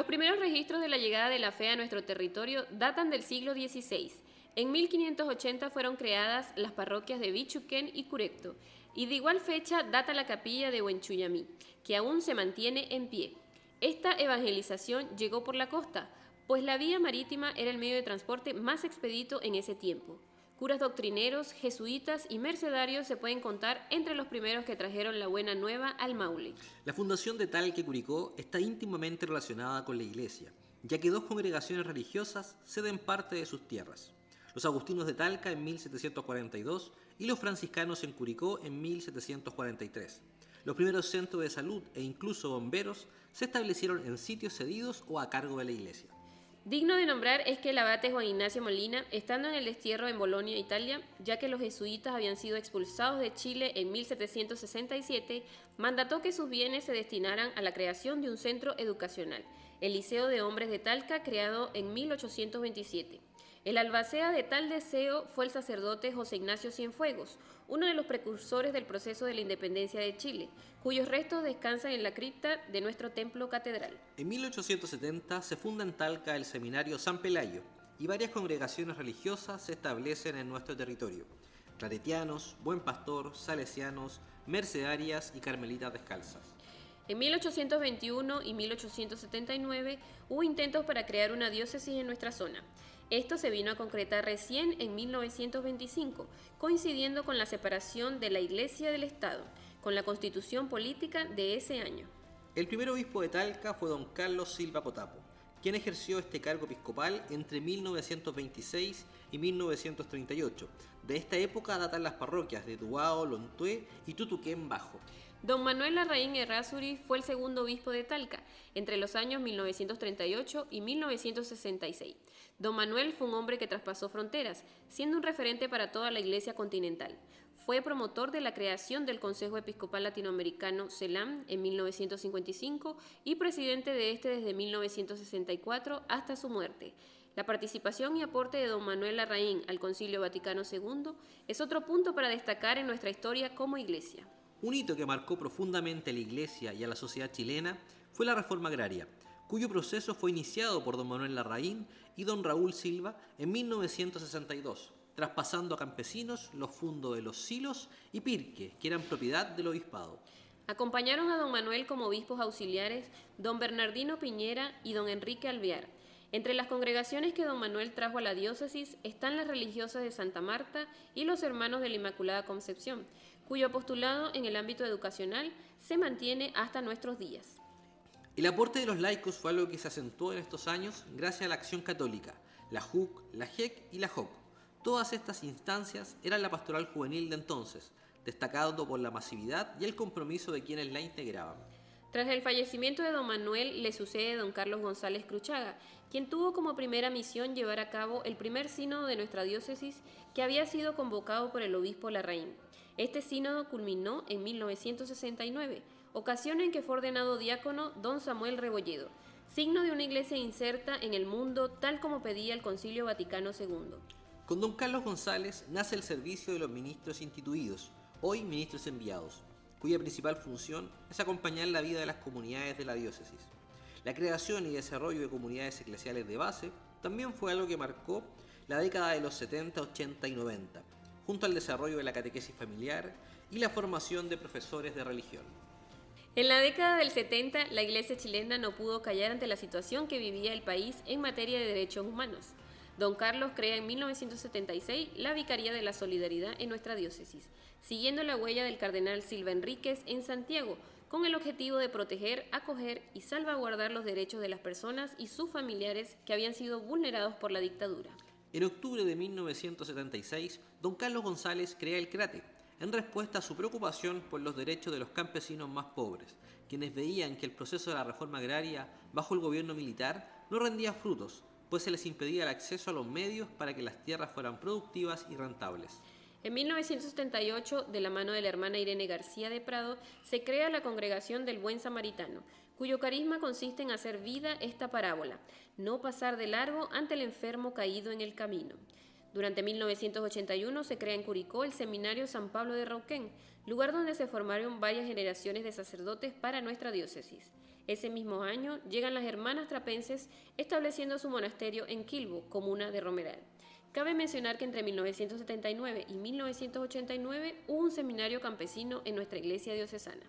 Los primeros registros de la llegada de la fe a nuestro territorio datan del siglo XVI. En 1580 fueron creadas las parroquias de Bichuquén y Curecto, y de igual fecha data la capilla de Huenchuyamí, que aún se mantiene en pie. Esta evangelización llegó por la costa, pues la vía marítima era el medio de transporte más expedito en ese tiempo. Curas doctrineros, jesuitas y mercedarios se pueden contar entre los primeros que trajeron la buena nueva al Maule. La fundación de Talca y Curicó está íntimamente relacionada con la iglesia, ya que dos congregaciones religiosas ceden parte de sus tierras. Los agustinos de Talca en 1742 y los franciscanos en Curicó en 1743. Los primeros centros de salud e incluso bomberos se establecieron en sitios cedidos o a cargo de la iglesia. Digno de nombrar es que el abate Juan Ignacio Molina, estando en el destierro en Bolonia, Italia, ya que los jesuitas habían sido expulsados de Chile en 1767, mandató que sus bienes se destinaran a la creación de un centro educacional, el Liceo de Hombres de Talca, creado en 1827. El albacea de tal deseo fue el sacerdote José Ignacio Cienfuegos, uno de los precursores del proceso de la independencia de Chile, cuyos restos descansan en la cripta de nuestro templo catedral. En 1870 se funda en Talca el Seminario San Pelayo y varias congregaciones religiosas se establecen en nuestro territorio: claretianos, Buen Pastor, salesianos, mercedarias y carmelitas descalzas. En 1821 y 1879 hubo intentos para crear una diócesis en nuestra zona. Esto se vino a concretar recién en 1925, coincidiendo con la separación de la Iglesia del Estado, con la constitución política de ese año. El primer obispo de Talca fue don Carlos Silva Potapo, quien ejerció este cargo episcopal entre 1926 y 1938. De esta época datan las parroquias de Duao, Lontué y Tutuquén Bajo. Don Manuel Larraín Errázuriz fue el segundo obispo de Talca entre los años 1938 y 1966. Don Manuel fue un hombre que traspasó fronteras, siendo un referente para toda la Iglesia continental. Fue promotor de la creación del Consejo Episcopal Latinoamericano CELAM en 1955 y presidente de este desde 1964 hasta su muerte. La participación y aporte de don Manuel Larraín al Concilio Vaticano II es otro punto para destacar en nuestra historia como Iglesia. Un hito que marcó profundamente a la Iglesia y a la sociedad chilena fue la reforma agraria, cuyo proceso fue iniciado por don Manuel Larraín y don Raúl Silva en 1962, traspasando a campesinos los fundos de los silos y pirques, que eran propiedad del obispado. Acompañaron a don Manuel como obispos auxiliares don Bernardino Piñera y don Enrique Alvear. Entre las congregaciones que don Manuel trajo a la diócesis están las religiosas de Santa Marta y los hermanos de la Inmaculada Concepción, cuyo apostolado en el ámbito educacional se mantiene hasta nuestros días. El aporte de los laicos fue algo que se acentuó en estos años gracias a la Acción Católica, la JUC, la JEC y la JOC. Todas estas instancias eran la pastoral juvenil de entonces, destacando por la masividad y el compromiso de quienes la integraban. Tras el fallecimiento de don Manuel, le sucede don Carlos González Cruchaga, quien tuvo como primera misión llevar a cabo el primer sínodo de nuestra diócesis, que había sido convocado por el obispo Larraín. Este sínodo culminó en 1969, ocasión en que fue ordenado diácono don Samuel Rebolledo, signo de una iglesia inserta en el mundo tal como pedía el Concilio Vaticano II. Con don Carlos González nace el servicio de los ministros instituidos, hoy ministros enviados, cuya principal función es acompañar la vida de las comunidades de la diócesis. La creación y desarrollo de comunidades eclesiales de base también fue algo que marcó la década de los 70, 80 y 90, junto al desarrollo de la catequesis familiar y la formación de profesores de religión. En la década del 70, la Iglesia chilena no pudo callar ante la situación que vivía el país en materia de derechos humanos. Don Carlos crea en 1976 la Vicaría de la Solidaridad en nuestra diócesis, siguiendo la huella del cardenal Silva Enríquez en Santiago, con el objetivo de proteger, acoger y salvaguardar los derechos de las personas y sus familiares que habían sido vulnerados por la dictadura. En octubre de 1976, don Carlos González crea el CRATE, en respuesta a su preocupación por los derechos de los campesinos más pobres, quienes veían que el proceso de la reforma agraria bajo el gobierno militar no rendía frutos, pues se les impedía el acceso a los medios para que las tierras fueran productivas y rentables. En 1978, de la mano de la hermana Irene García de Prado, se crea la Congregación del Buen Samaritano, cuyo carisma consiste en hacer vida esta parábola: no pasar de largo ante el enfermo caído en el camino. Durante 1981 se crea en Curicó el Seminario San Pablo de Rauquén, lugar donde se formaron varias generaciones de sacerdotes para nuestra diócesis. Ese mismo año llegan las hermanas trapenses estableciendo su monasterio en Quilbo, comuna de Romeral. Cabe mencionar que entre 1979 y 1989 hubo un seminario campesino en nuestra iglesia diocesana.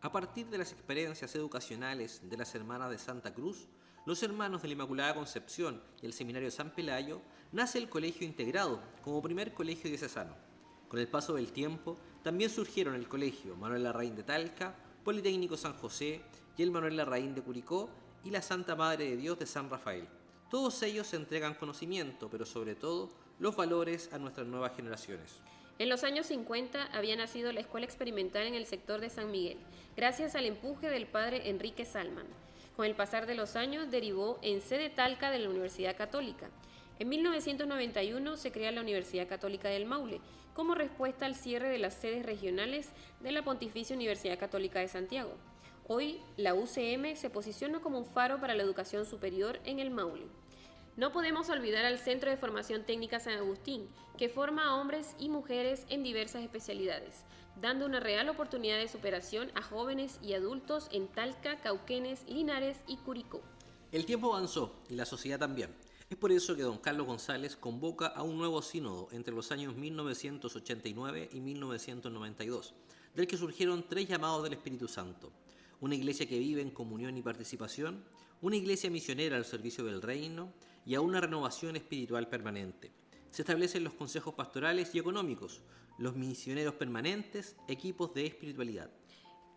A partir de las experiencias educacionales de las hermanas de Santa Cruz, los hermanos de la Inmaculada Concepción y el Seminario San Pelayo, nace el Colegio Integrado como primer colegio diocesano. Con el paso del tiempo, también surgieron el Colegio Manuel Larraín de Talca, Politécnico San José y el Manuel Larraín de Curicó y la Santa Madre de Dios de San Rafael. Todos ellos entregan conocimiento, pero sobre todo los valores a nuestras nuevas generaciones. En los años 50 había nacido la Escuela Experimental en el sector de San Miguel, gracias al empuje del padre Enrique Salman. Con el pasar de los años derivó en sede Talca de la Universidad Católica. En 1991 se crea la Universidad Católica del Maule, como respuesta al cierre de las sedes regionales de la Pontificia Universidad Católica de Santiago. Hoy, la UCM se posiciona como un faro para la educación superior en el Maule. No podemos olvidar al Centro de Formación Técnica San Agustín, que forma a hombres y mujeres en diversas especialidades, dando una real oportunidad de superación a jóvenes y adultos en Talca, Cauquenes, Linares y Curicó. El tiempo avanzó y la sociedad también. Es por eso que don Carlos González convoca a un nuevo sínodo entre los años 1989 y 1992, del que surgieron 3 llamados del Espíritu Santo: una iglesia que vive en comunión y participación, una iglesia misionera al servicio del reino y a una renovación espiritual permanente. Se establecen los consejos pastorales y económicos, los misioneros permanentes, equipos de espiritualidad.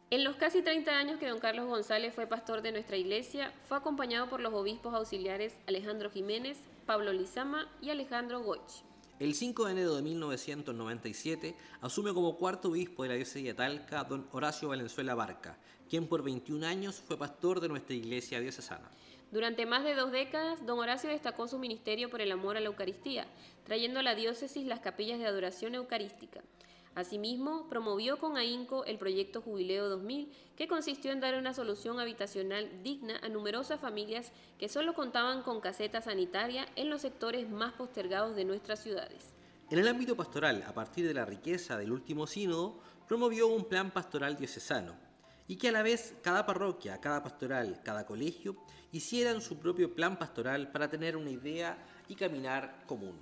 En los casi 30 años que don Carlos González fue pastor de nuestra iglesia, fue acompañado por los obispos auxiliares Alejandro Jiménez, Pablo Lizama y Alejandro Goich. El 5 de enero de 1997 asume como cuarto obispo de la diócesis de Talca don Horacio Valenzuela Barca, quien por 21 años fue pastor de nuestra iglesia diocesana. Durante más de 2 décadas, don Horacio destacó su ministerio por el amor a la Eucaristía, trayendo a la diócesis las capillas de adoración eucarística. Asimismo, promovió con ahínco el proyecto Jubileo 2000, que consistió en dar una solución habitacional digna a numerosas familias que solo contaban con caseta sanitaria en los sectores más postergados de nuestras ciudades. En el ámbito pastoral, a partir de la riqueza del último sínodo, promovió un plan pastoral diocesano, y que a la vez cada parroquia, cada pastoral, cada colegio hicieran su propio plan pastoral para tener una idea y caminar común.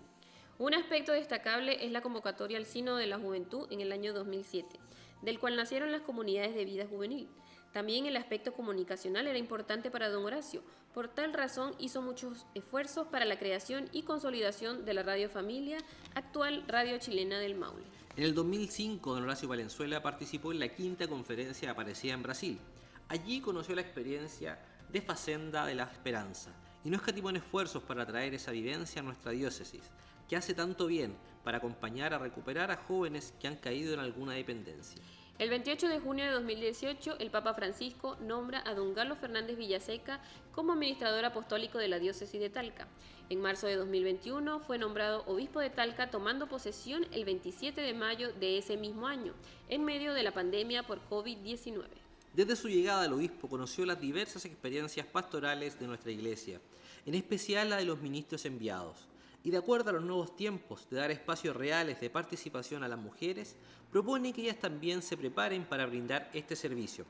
Un aspecto destacable es la convocatoria al Sínodo de la Juventud en el año 2007, del cual nacieron las comunidades de vida juvenil. También el aspecto comunicacional era importante para don Horacio. Por tal razón hizo muchos esfuerzos para la creación y consolidación de la Radio Familia, actual Radio Chilena del Maule. En el 2005, don Horacio Valenzuela participó en la 5ª conferencia Aparecida en Brasil. Allí conoció la experiencia de Facenda de la Esperanza y no escatimó en esfuerzos para traer esa vivencia a nuestra diócesis, que hace tanto bien para acompañar a recuperar a jóvenes que han caído en alguna dependencia. El 28 de junio de 2018, el Papa Francisco nombra a don Carlos Fernández Villaseca como administrador apostólico de la diócesis de Talca. En marzo de 2021 fue nombrado obispo de Talca, tomando posesión el 27 de mayo de ese mismo año, en medio de la pandemia por COVID-19. Desde su llegada al obispo conoció las diversas experiencias pastorales de nuestra iglesia, en especial la de los ministros enviados, y de acuerdo a los nuevos tiempos de dar espacios reales de participación a las mujeres, propone que ellas también se preparen para brindar este servicio.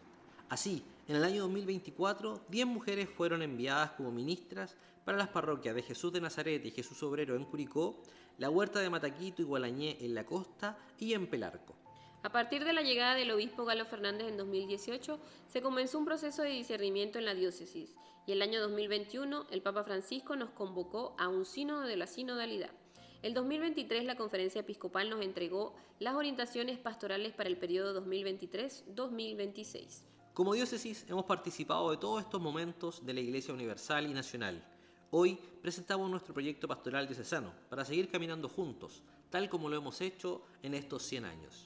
Así, en el año 2024, 10 mujeres fueron enviadas como ministras para las parroquias de Jesús de Nazaret y Jesús Obrero en Curicó, la Huerta de Mataquito y Gualañé en la costa y en Pelarco. A partir de la llegada del obispo Galo Fernández en 2018, se comenzó un proceso de discernimiento en la diócesis, y el año 2021 el Papa Francisco nos convocó a un sínodo de la sinodalidad. El 2023 la Conferencia Episcopal nos entregó las orientaciones pastorales para el periodo 2023-2026. Como diócesis hemos participado de todos estos momentos de la Iglesia Universal y Nacional. Hoy presentamos nuestro proyecto pastoral diocesano para seguir caminando juntos, tal como lo hemos hecho en estos 100 años.